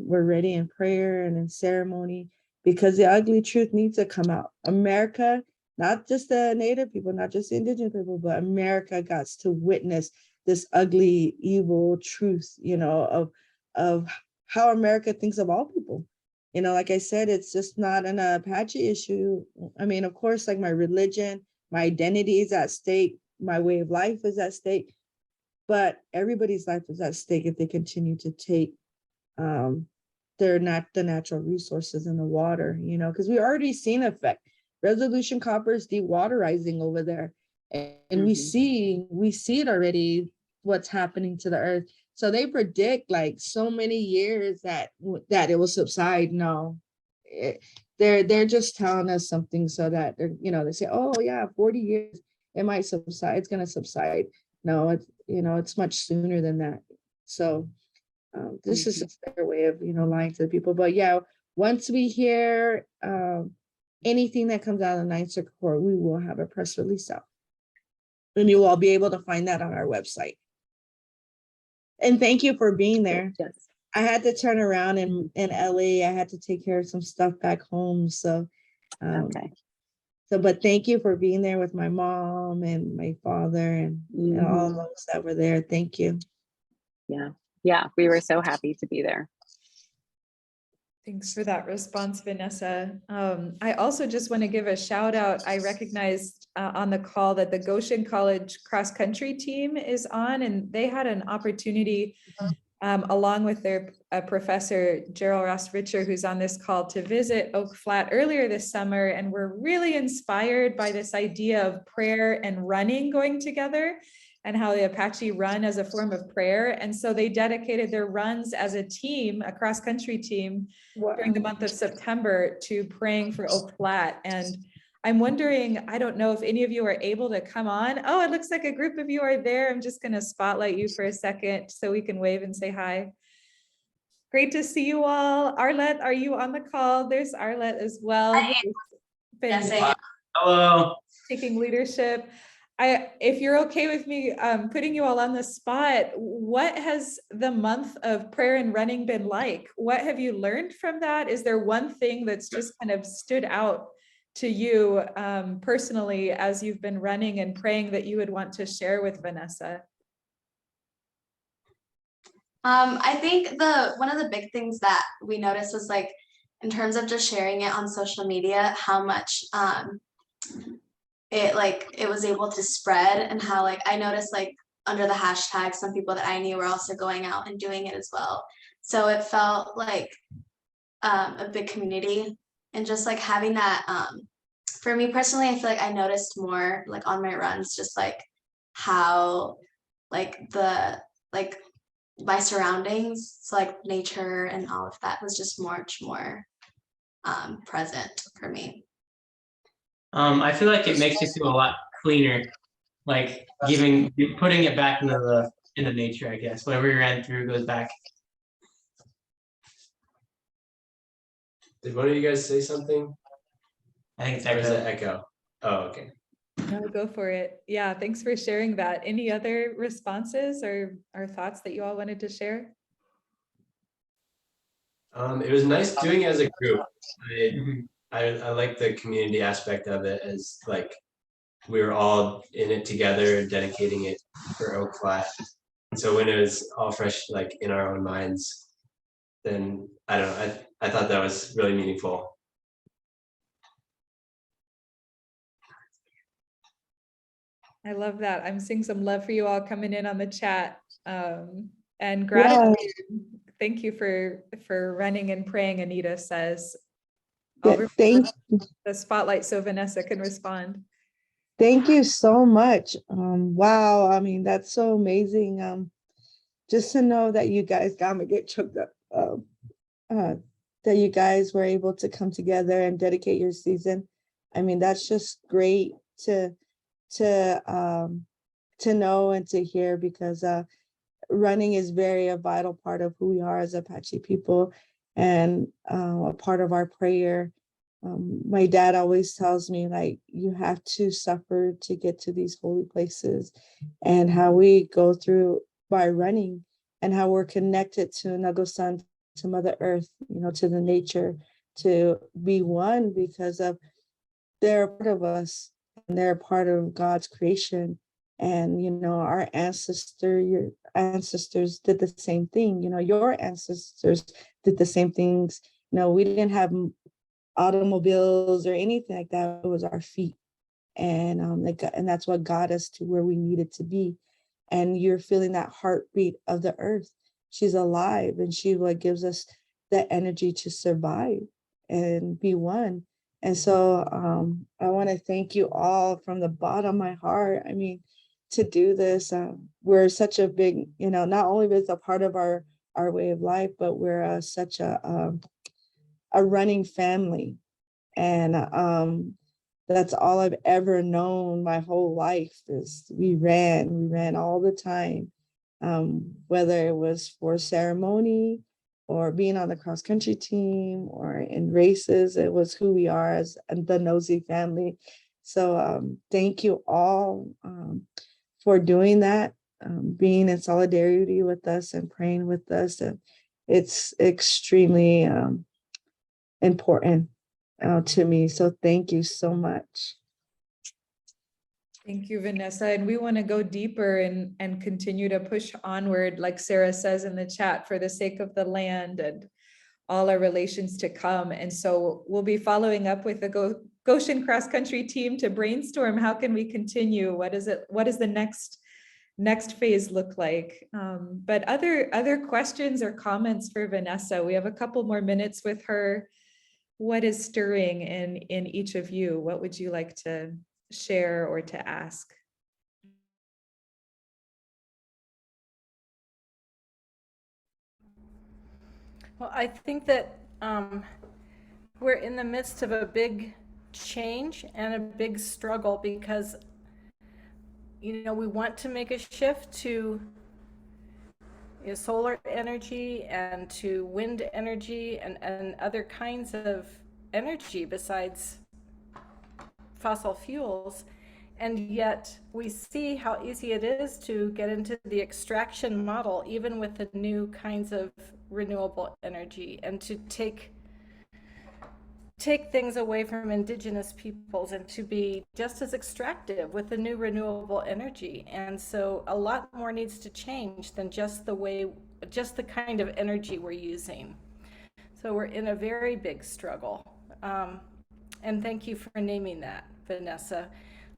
Speaker 2: in prayer and in ceremony because the ugly truth needs to come out. America, not just the Native people, not just the Indigenous people, but America got to witness this ugly, evil truth, of how America thinks of all people. Like I said, it's just not an Apache issue. I mean, of course, like my religion, my identity is at stake, my way of life is at stake, but everybody's life is at stake if they continue to take the natural resources in the water, because we already seen effect. Resolution copper is dewaterizing over there, and we see it already, what's happening to the earth. So they predict like so many years that it will subside. No, they're just telling us something so that they say, oh yeah, 40 years it might subside, it's going to subside. No, it's much sooner than that. So this is just their way of lying to the people. But yeah, once we hear anything that comes out of the Ninth Circuit Court, we will have a press release out, and you will all be able to find that on our website. And thank you for being there.
Speaker 5: Yes.
Speaker 2: I had to turn around in LA. I had to take care of some stuff back home. So,
Speaker 5: Okay.
Speaker 2: but thank you for being there with my mom and my father and all those that were there. Thank you.
Speaker 5: Yeah, we were so happy to be there.
Speaker 3: Thanks for that response, Vanessa. I also just want to give a shout out. I recognized on the call that the Goshen College cross country team is on, and they had an opportunity along with their professor, Gerald Ross Richer, who's on this call, to visit Oak Flat earlier this summer. And we're really inspired by this idea of prayer and running going together, and how the Apache run as a form of prayer. And so they dedicated their runs as a team, a cross-country team, during the month of September to praying for Oak Flat. And I'm wondering, I don't know if any of you are able to come on. Oh, it looks like a group of you are there. I'm just gonna spotlight you for a second so we can wave and say hi. Great to see you all. Arlette, are you on the call? There's Arlette as well.
Speaker 6: Yes, I am.
Speaker 7: Hello.
Speaker 3: Taking leadership. If you're okay with me putting you all on the spot, what has the month of prayer and running been like? What have you learned from that? Is there one thing that's just kind of stood out to you personally as you've been running and praying that you would want to share with Vanessa?
Speaker 6: I think one of the big things that we noticed was like, in terms of just sharing it on social media, how much it was able to spread, and how like I noticed like under the hashtag some people that I knew were also going out and doing it as well. So it felt like a big community, and just like having that for me personally, I feel like I noticed more like on my runs just like how like my surroundings, so like nature and all of that was just much more present for me.
Speaker 7: I feel like it makes you feel a lot cleaner, like putting it back into nature, I guess. Whatever you ran through goes back.
Speaker 8: Did one of you guys say something?
Speaker 7: I think it's
Speaker 8: Or is
Speaker 7: echo.
Speaker 8: it echo? Oh, okay.
Speaker 3: No, go for it. Yeah, thanks for sharing that. Any other responses or thoughts that you all wanted to share?
Speaker 8: It was nice doing it as a group.
Speaker 7: Mhm.
Speaker 8: I like the community aspect of it, as like we were all in it together, dedicating it for Oak Flat. So when it was all fresh, like in our own minds, then I don't know. I thought that was really meaningful.
Speaker 3: I love that. I'm seeing some love for you all coming in on the chat. And gratitude. Thank you for running and praying, Anita says. I'll
Speaker 2: Thank
Speaker 3: the spotlight so Vanessa can respond.
Speaker 2: Thank you so much. Wow, I mean, that's so amazing. Just to know that you guys got me get choked up. That you guys were able to come together and dedicate your season. I mean, that's just great to know and to hear, because running is a vital part of who we are as Apache people, and a part of our prayer My dad always tells me, like, you have to suffer to get to these holy places, and how we go through by running, and how we're connected to Nago-san, to Mother Earth, to the nature, to be one, because of they're a part of us, and they're a part of God's creation. And our your ancestors did the same thing. Your ancestors did the same things. We didn't have automobiles or anything like that. It was our feet, and and that's what got us to where we needed to be. And you're feeling that heartbeat of the earth. She's alive, and she what gives us the energy to survive and be one. And so I want to thank you all from the bottom of my heart. I mean, to do this, we're such a big, not only is it a part of our way of life, but we're such a running family. And that's all I've ever known my whole life is we ran all the time. Whether it was for ceremony or being on the cross country team or in races, it was who we are as the Nosie family. So thank you all for doing that, being in solidarity with us and praying with us. And it's extremely important to me. So thank you so much.
Speaker 3: Thank you, Vanessa. And we want to go deeper and continue to push onward, like Sarah says in the chat, for the sake of the land and all our relations to come. And so we'll be following up with the Goshen cross country team to brainstorm how can we continue? What does the next phase look like? But other questions or comments for Vanessa? We have a couple more minutes with her. What is stirring in each of you? What would you like to share or to ask?
Speaker 9: Well, I think that we're in the midst of a big change and a big struggle because, we want to make a shift to solar energy and to wind energy and other kinds of energy besides fossil fuels. And yet we see how easy it is to get into the extraction model, even with the new kinds of renewable energy, and to take things away from indigenous peoples and to be just as extractive with the new renewable energy. And so a lot more needs to change than just the kind of energy we're using. So we're in a very big struggle. And thank you for naming that, Vanessa.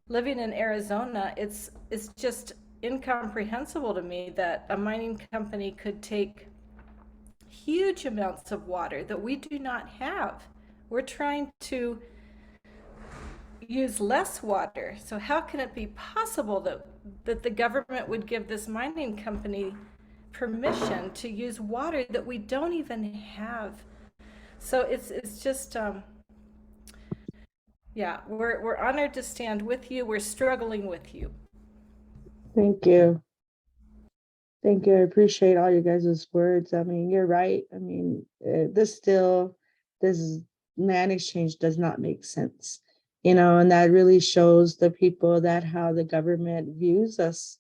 Speaker 9: Living in Arizona, it's just incomprehensible to me that a mining company could take huge amounts of water that we do not have. We're trying to use less water. So how can it be possible that the government would give this mining company permission to use water that we don't even have? So it's just yeah, we're honored to stand with you. We're struggling with you.
Speaker 2: Thank you. Thank you. I appreciate all you guys' words. I mean, you're right. I mean, this land exchange does not make sense, and that really shows the people that how the government views us,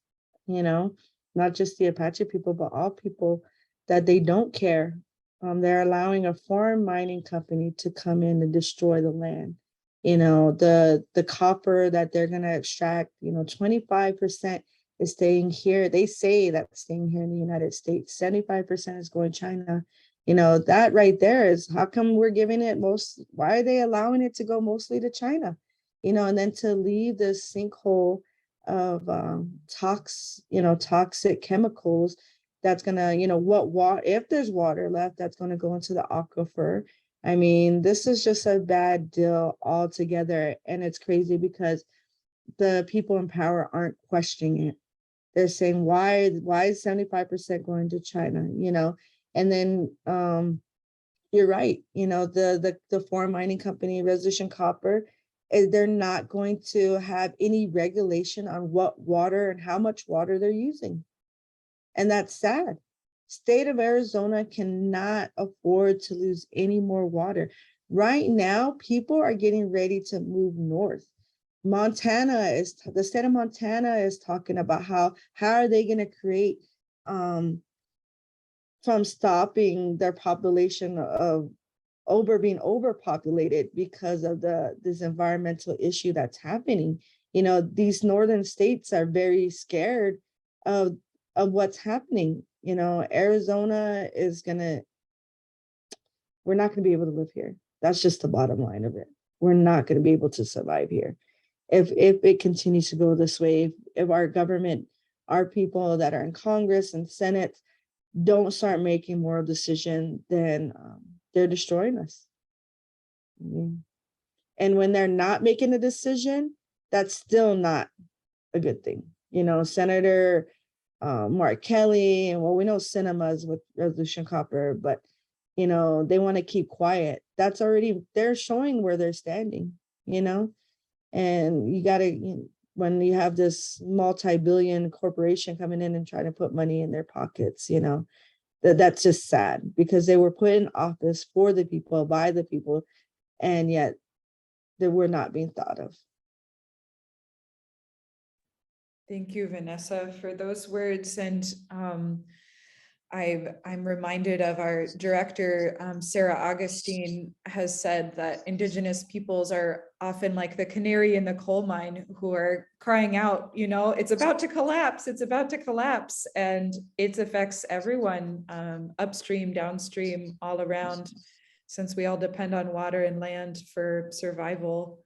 Speaker 2: not just the Apache people, but all people, that they don't care. They're allowing a foreign mining company to come in and destroy the land. The copper that they're going to extract, 25% is staying here. They say that's staying here in the United States. 75% is going to China. That right there is how come we're giving it why are they allowing it to go mostly to China? And then to leave this sinkhole of toxic chemicals that's gonna, if there's water left, that's gonna go into the aquifer. I mean, this is just a bad deal altogether. And it's crazy because the people in power aren't questioning it. They're saying, why is 75% going to China? And then you're right, the foreign mining company, Resolution Copper, they're not going to have any regulation on what water and how much water they're using. And that's sad. State of Arizona cannot afford to lose any more water. Right now, people are getting ready to move north. The state of Montana is talking about how are they going to create from stopping their population of being overpopulated because of this environmental issue that's happening. You know, these northern states are very scared of what's happening. You know, Arizona is we're not gonna be able to live here. That's just the bottom line of it. We're not gonna be able to survive here. If it continues to go this way, if our government, our people that are in Congress and Senate don't start making moral decisions, then they're destroying us. And when they're not making a decision, that's still not a good thing. You know, Senator Mark Kelly, and well, we know cinemas with Resolution Copper, but you know, they want to keep quiet. That's already, they're showing where they're standing, you know, and you got to, when you have this multi-billion corporation coming in and trying to put money in their pockets, you know, that's just sad because they were put in office for the people, by the people, and yet they were not being thought of.
Speaker 3: Thank you, Vanessa, for those words. And I'm reminded of our director, Sarah Augustine, has said that Indigenous peoples are often like the canary in the coal mine who are crying out, you know, it's about to collapse, it's about to collapse. And it affects everyone, upstream, downstream, all around, since we all depend on water and land for survival.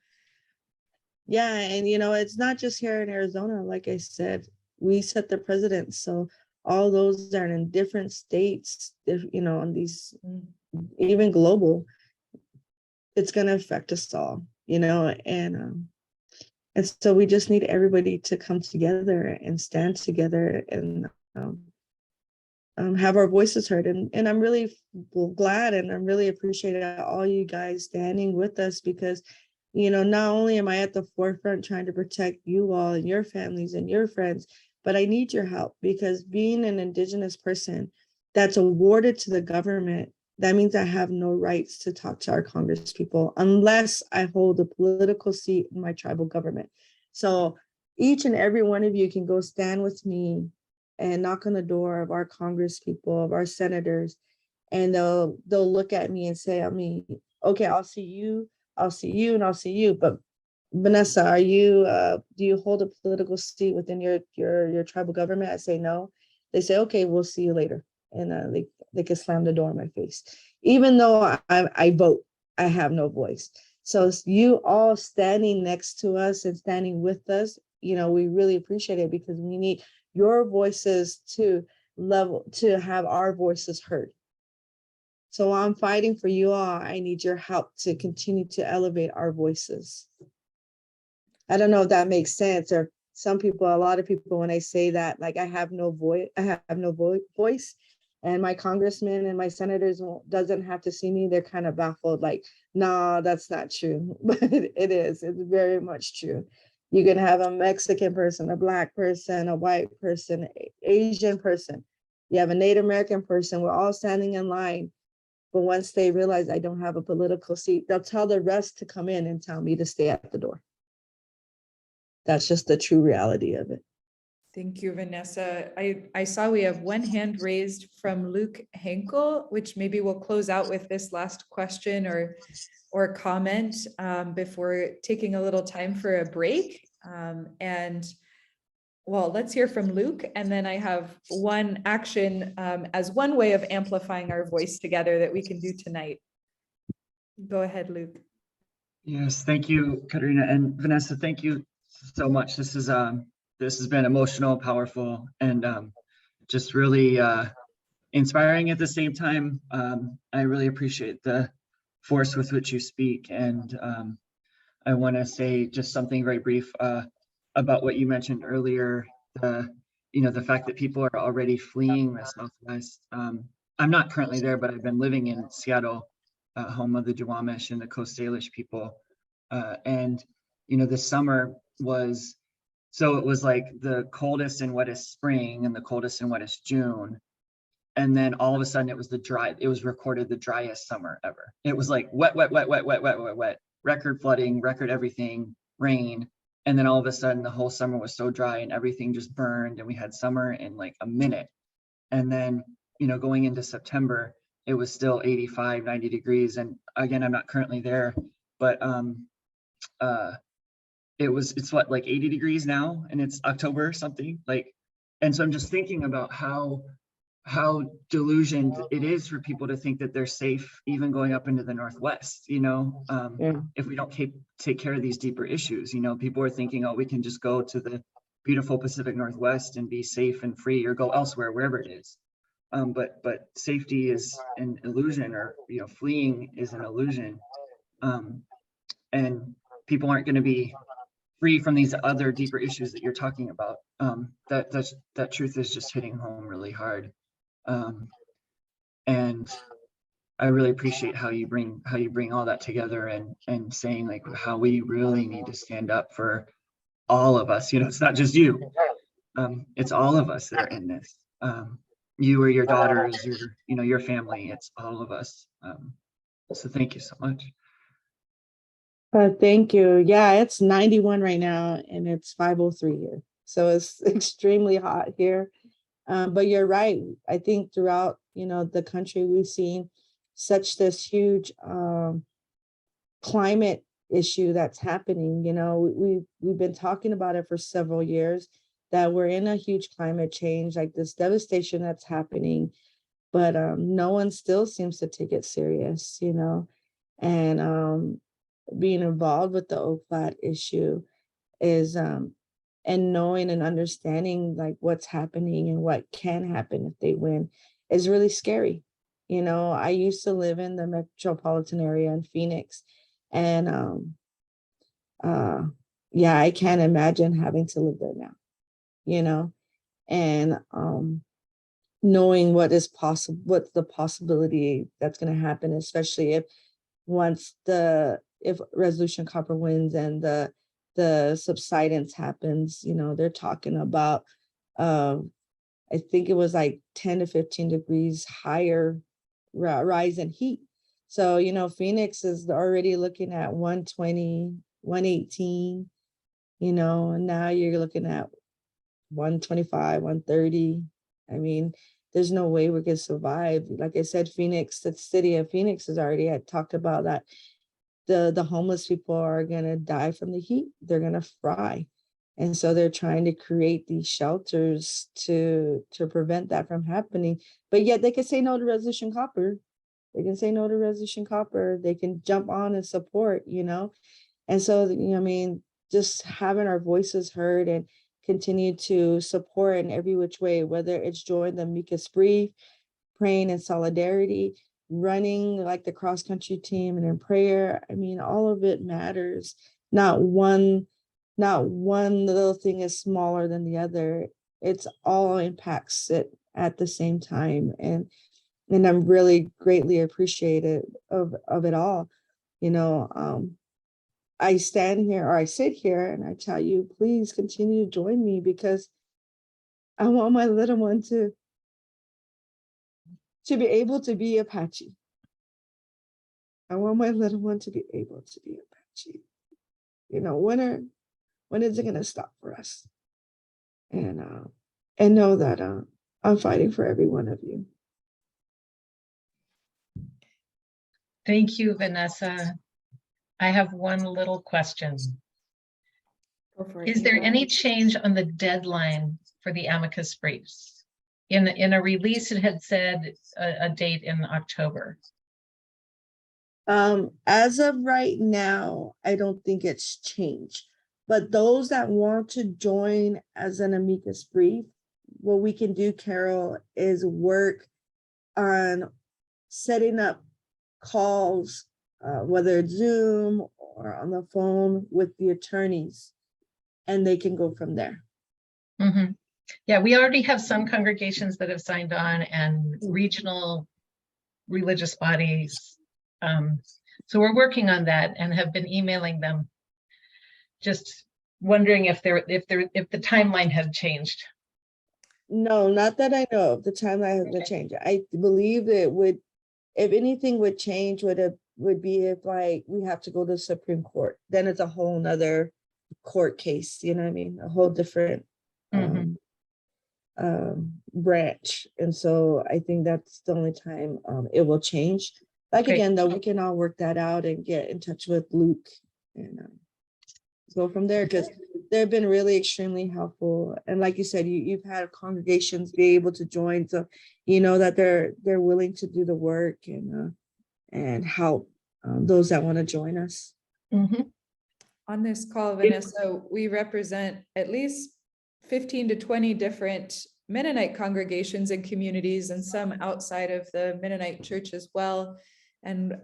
Speaker 2: Yeah, and you know, it's not just here in Arizona. Like I said, we set the precedent. So all those that are in different states, you know, on these, even global, it's going to affect us all, you know, and so we just need everybody to come together and stand together and have our voices heard. And I'm really glad and I'm really appreciative of all you guys standing with us, because you know, not only am I at the forefront trying to protect you all and your families and your friends, but I need your help, because being an Indigenous person that's awarded to the government, that means I have no rights to talk to our Congress people unless I hold a political seat in my tribal government. So each and every one of you can go stand with me and knock on the door of our Congress people, of our senators, and they'll look at me and say, okay, I'll see you, and I'll see you. But Vanessa, are you do you hold a political seat within your tribal government? I say no. They say, okay, we'll see you later. And they can slam the door in my face. Even though I vote, I have no voice. So you all standing next to us and standing with us, you know, we really appreciate it, because we need your voices to have our voices heard. So while I'm fighting for you all, I need your help to continue to elevate our voices. I don't know if that makes sense, or a lot of people, when I say that, like I have no voice, and my congressmen and my senators doesn't have to see me, they're kind of baffled, like, no, that's not true. But it is, it's very much true. You can have a Mexican person, a Black person, a white person, Asian person. You have a Native American person, we're all standing in line. But once they realize I don't have a political seat, they'll tell the rest to come in and tell me to stay at the door. That's just the true reality of it.
Speaker 3: Thank you, Vanessa. I saw we have one hand raised from Luke Henkel, which maybe we'll close out with this last question or comment before taking a little time for a break. Well, let's hear from Luke, and then I have one action as one way of amplifying our voice together that we can do tonight. Go ahead, Luke.
Speaker 10: Yes, thank you, Katerina, and Vanessa, thank you so much. This has been emotional, powerful, and just really inspiring at the same time. I really appreciate the force with which you speak, and I want to say just something very brief about what you mentioned earlier, the fact that people are already fleeing the Southwest. I'm not currently there, but I've been living in Seattle, home of the Duwamish and the Coast Salish people. And, this summer it was like the coldest and wettest spring and the coldest and wettest June. And then all of a sudden it was recorded the driest summer ever. It was like wet, wet, wet, wet, wet, wet, wet, wet, record flooding, record everything, rain. And then all of a sudden the whole summer was so dry and everything just burned and we had summer in like a minute. And then, you know, going into September, it was still 85, 90 degrees. And again, I'm not currently there, but it's what, like 80 degrees now, and it's October or something, like. And so I'm just thinking about how delusioned it is for people to think that they're safe even going up into the Northwest, you know, if we don't take care of these deeper issues. You know, people are thinking, oh, we can just go to the beautiful Pacific Northwest and be safe and free, or go elsewhere, wherever it is. But safety is an illusion, or, you know, fleeing is an illusion. And people aren't going to be free from these other deeper issues that you're talking about. That truth is just hitting home really hard. And I really appreciate how you bring all that together, and saying like how we really need to stand up for all of us. You know, it's not just you. It's all of us that are in this. You or your daughters, your family. It's all of us. So thank you so much.
Speaker 2: Thank you. Yeah, it's 91 right now and it's 5:03 here. So it's extremely hot here. But you're right. I think throughout, the country, we've seen such this huge climate issue that's happening. We've been talking about it for several years, that we're in a huge climate change, like this devastation that's happening, but no one still seems to take it serious, and being involved with the Oak Flat issue is and knowing and understanding like what's happening and what can happen if they win is really scary. I used to live in the metropolitan area in Phoenix, and yeah, I can't imagine having to live there now, and knowing what's the possibility that's going to happen, especially if Resolution Copper wins and the subsidence happens. They're talking about I think it was like 10 to 15 degrees higher rise in heat. So, Phoenix is already looking at 120, 118, and now you're looking at 125, 130. I mean, there's no way we can survive. Like I said, Phoenix, the city of Phoenix has already had talked about that the homeless people are going to die from the heat. They're going to fry. And so they're trying to create these shelters to prevent that from happening. But yet they can say no to Resolution Copper. They can say no to Resolution Copper. They can jump on and support, And so, just having our voices heard and continue to support in every which way, whether it's join the Amicus Brief, praying in solidarity, running like the cross country team and in prayer. I mean, all of it matters. Not one little thing is smaller than the other. It's all impacts it at the same time. And I'm really greatly appreciative of it all. I stand here, or I sit here, and I tell you, please continue to join me, because I want my little one to be able to be Apache. I want my little one to be able to be Apache. When is it going to stop for us? And know that I'm fighting for every one of you.
Speaker 1: Thank you, Vanessa. I have one little question.
Speaker 3: Go for it,
Speaker 1: Is there
Speaker 3: Eva.
Speaker 1: any change on the deadline for the amicus briefs? In a release, it had said a date in October.
Speaker 2: As of right now, I don't think it's changed. But those that want to join as an amicus brief, what we can do, Carol, is work on setting up calls, whether it's Zoom or on the phone, with the attorneys, and they can go from there.
Speaker 1: Mm-hmm. Yeah, we already have some congregations that have signed on, and regional religious bodies. So we're working on that and have been emailing them, just wondering if the timeline had changed.
Speaker 2: No, not that I know of, the timeline has been changed. I believe it would, if anything would change, would be if like we have to go to the Supreme Court, then it's a whole nother court case, you know what I mean? A whole different
Speaker 1: Mhm.
Speaker 2: branch. And so I think that's the only time it will change. Like
Speaker 1: Okay.
Speaker 2: again, though, we can all work that out and get in touch with Luke and go from there, because they've been really extremely helpful. And like you said, you've had congregations be able to join, so you know that they're willing to do the work and help those that want to join us.
Speaker 1: Mhm.
Speaker 3: On this call, Vanessa, we represent at least 15 to 20 different Mennonite congregations and communities, and some outside of the Mennonite church as well. And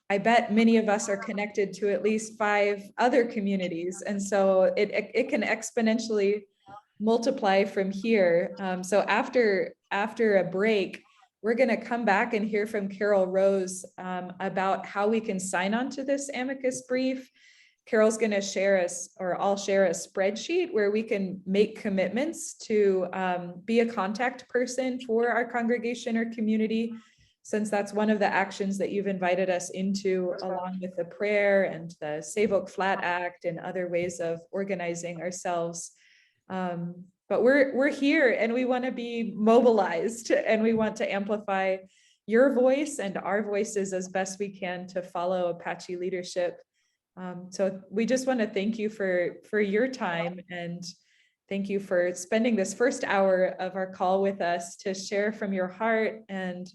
Speaker 3: I bet many of us are connected to at least 5 other communities. And so it can exponentially multiply from here. So after a break, we're going to come back and hear from Carol Rose about how we can sign on to this amicus brief. Carol's going to share us, or I'll share a spreadsheet where we can make commitments to be a contact person for our congregation or community, since that's one of the actions that you've invited us into, along with the prayer and the Save Oak Flat Act and other ways of organizing ourselves. But we're here and we want to be mobilized, and we want to amplify your voice and our voices as best we can to follow Apache leadership. So we just want to thank you for your time, and thank you for spending this first hour of our call with us to share from your heart, and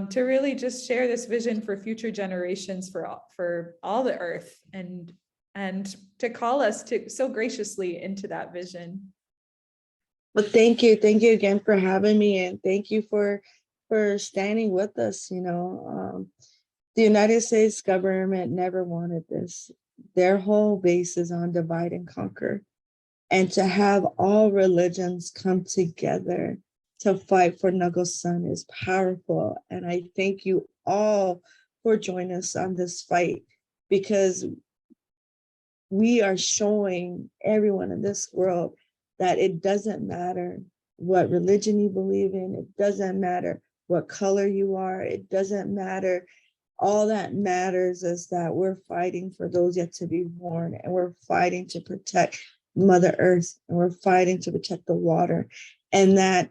Speaker 3: to really just share this vision for future generations, for all the earth, and to call us to so graciously into that vision.
Speaker 2: Well, thank you again for having me, and thank you for standing with us. You know, the United States government never wanted this. Their whole base is on divide and conquer, and to have all religions come together to fight for Nuggles Sun is powerful. And I thank you all for joining us on this fight, because we are showing everyone in this world that it doesn't matter what religion you believe in. It doesn't matter what color you are. It doesn't matter. All that matters is that we're fighting for those yet to be born, and we're fighting to protect Mother Earth, and we're fighting to protect the water, and that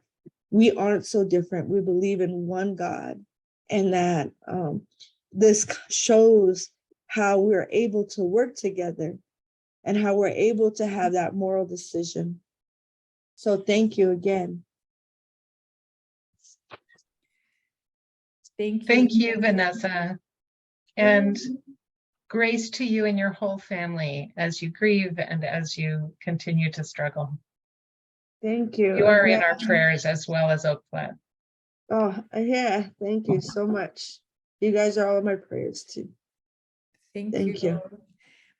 Speaker 2: we aren't so different. We believe in one God, and that this shows how we're able to work together and how we're able to have that moral decision. So thank you again.
Speaker 3: Thank you.
Speaker 1: Thank you, Vanessa. And grace to you and your whole family as you grieve and as you continue to struggle.
Speaker 2: Thank you.
Speaker 1: You are in our prayers, as well as Oak Flat.
Speaker 2: Oh, yeah. Thank you so much. You guys are all in my prayers too.
Speaker 3: Thank you.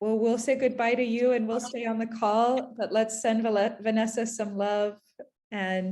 Speaker 3: Well, we'll say goodbye to you and we'll stay on the call, but let's send Vanessa some love, and